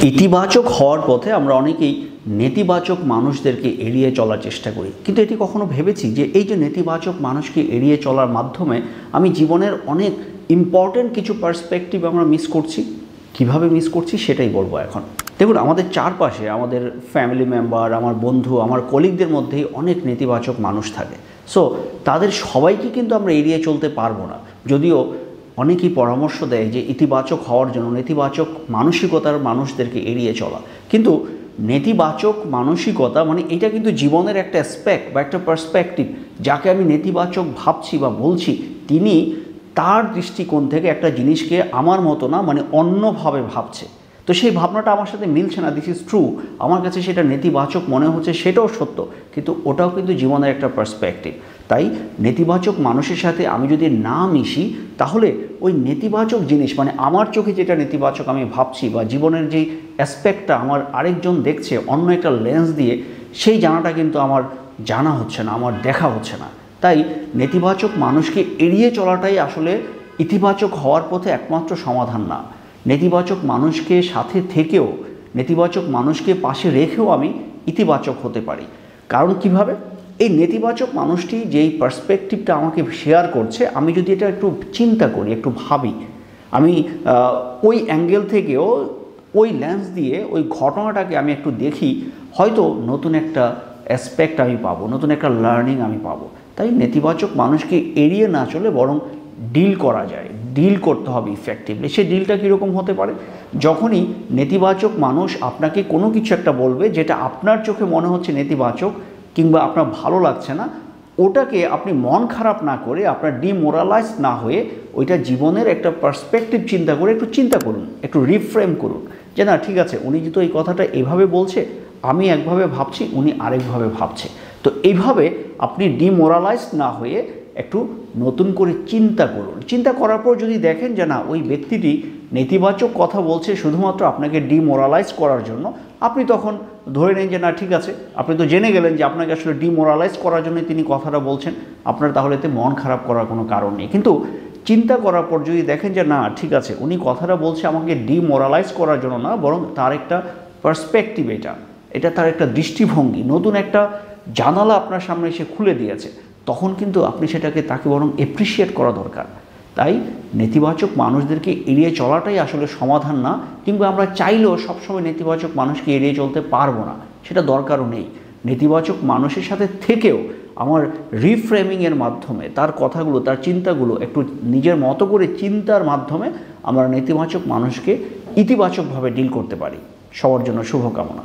ইতিবাচক হওয়ার পথে আমরা অনেকেই নেতিবাচক মানুষদেরকে এড়িয়ে চলার চেষ্টা করি, কিন্তু এটি কখনো ভেবেছি যে এই যে নেতিবাচক মানুষকে এড়িয়ে চলার মাধ্যমে আমি জীবনের অনেক ইম্পর্টেন্ট কিছু পার্সপেক্টিভ আমরা মিস করছি। কিভাবে মিস করছি সেটাই বলবো এখন। দেখুন, আমাদের চারপাশে আমাদের ফ্যামিলি মেম্বার, আমার বন্ধু, আমার কলিগদের মধ্যেই অনেক নেতিবাচক মানুষ থাকে। সো তাদের সবাইকে কিন্তু আমরা এড়িয়ে চলতে পারবো না, যদিও অনেকেই পরামর্শ দেয় যে ইতিবাচক হওয়ার জন্য নেতিবাচক মানসিকতার মানুষদেরকে এড়িয়ে চলা। কিন্তু নেতিবাচক মানসিকতা মানে এটা কিন্তু জীবনের একটা অ্যাসপেক্ট বা একটা পার্সপেক্টিভ। যাকে আমি নেতিবাচক ভাবছি বা বলছি, তিনি তার দৃষ্টিকোণ থেকে একটা জিনিসকে আমার মতো না, মানে অন্যভাবে ভাবছে। তো সেই ভাবনাটা আমার সাথে মিলছে না, দিস ইজ ট্রু। আমার কাছে সেটা নেতিবাচক মনে হচ্ছে, সেটাও সত্য, কিন্তু ওটাও কিন্তু জীবনের একটা পার্সপেক্টিভ। তাই নেতিবাচক মানুষের সাথে আমি যদি না মিশি, তাহলে ওই নেতিবাচক জিনিস মানে আমার চোখে যেটা নেতিবাচক আমি ভাবছি বা জীবনের যেই অ্যাসপেক্টটা আমার আরেকজন দেখছে অন্য একটা লেন্স দিয়ে, সেই জানাটা কিন্তু আমার জানা হচ্ছে না, আমার দেখা হচ্ছে না। তাই নেতিবাচক মানুষকে এড়িয়ে চলাটাই আসলে ইতিবাচক হওয়ার পথে একমাত্র সমাধান না। নেতিবাচক মানুষকে সাথে থেকেও, নেতিবাচক মানুষকে পাশে রেখেও আমি ইতিবাচক হতে পারি। কারণ কিভাবে? এই নেতিবাচক মানুষটি যেই পার্সপেক্টিভটা আমাকে শেয়ার করছে, আমি যদি এটা একটু চিন্তা করি, একটু ভাবি, আমি ওই অ্যাঙ্গেল থেকেও, ওই লেন্স দিয়ে ওই ঘটনাটাকে আমি একটু দেখি, হয়তো নতুন একটা অ্যাসপেক্ট আমি পাবো, নতুন একটা লার্নিং আমি পাবো। তাই নেতিবাচক মানুষকে এড়িয়ে না চলে বরং ডিল করা যায়, ডিল করতে হবে ইফেক্টিভলি। সেই ডিলটা কীরকম হতে পারে? যখনই নেতিবাচক মানুষ আপনাকে কোনো কিছু একটা বলবে যেটা আপনার চোখে মনে হচ্ছে নেতিবাচক কিংবা আপনার ভালো লাগছে না, ওটাকে আপনি মন খারাপ না করে, আপনার ডিমোরালাইজ না হয়ে, ওইটা জীবনের একটা পার্সপেক্টিভ চিন্তা করে একটু চিন্তা করুন, একটু রিফ্রেম করুন যে না, ঠিক আছে, উনি যেহেতু এই কথাটা এভাবে বলছে, আমি একভাবে ভাবছি, উনি আরেকভাবে ভাবছে। তো এইভাবে আপনি ডিমোরালাইজ না হয়ে একটু নতুন করে চিন্তা করুন। চিন্তা করার পর যদি দেখেন যে না, ওই ব্যক্তিটি নেতিবাচক কথা বলছে শুধুমাত্র আপনাকে ডিমোরালাইজ করার জন্য, আপনি তখন ধরে নেন যে না, ঠিক আছে, আপনি তো জেনে গেলেন যে আপনাকে আসলে ডিমোরালাইজ করার জন্য তিনি কথাটা বলছেন, আপনার তাহলে এতে মন খারাপ করার কোনো কারণ নেই। কিন্তু চিন্তা করার পর যদি দেখেন যে না, ঠিক আছে, উনি কথাটা বলছে আমাকে ডিমোরালাইজ করার জন্য না, বরং তার একটা পার্সপেক্টিভ, এটা তার একটা দৃষ্টিভঙ্গি, নতুন একটা জানালা আপনার সামনে এসে খুলে দিয়েছে, তখন কিন্তু আপনি সেটাকে, তাকে বরং এপ্রিসিয়েট করা দরকার। তাই নেতিবাচক মানুষদেরকে এড়িয়ে চলাটাই আসলে সমাধান না, কিংবা আমরা চাইলেও সবসময় নেতিবাচক মানুষকে এড়িয়ে চলতে পারবো না, সেটা দরকারও নেই। নেতিবাচক মানুষের সাথে থেকেও আমার রিফ্রেমিংয়ের মাধ্যমে তার কথাগুলো, তার চিন্তাগুলো একটু নিজের মতো করে চিন্তার মাধ্যমে আমরা নেতিবাচক মানুষকে ইতিবাচকভাবে ডিল করতে পারি। সবার জন্য শুভকামনা।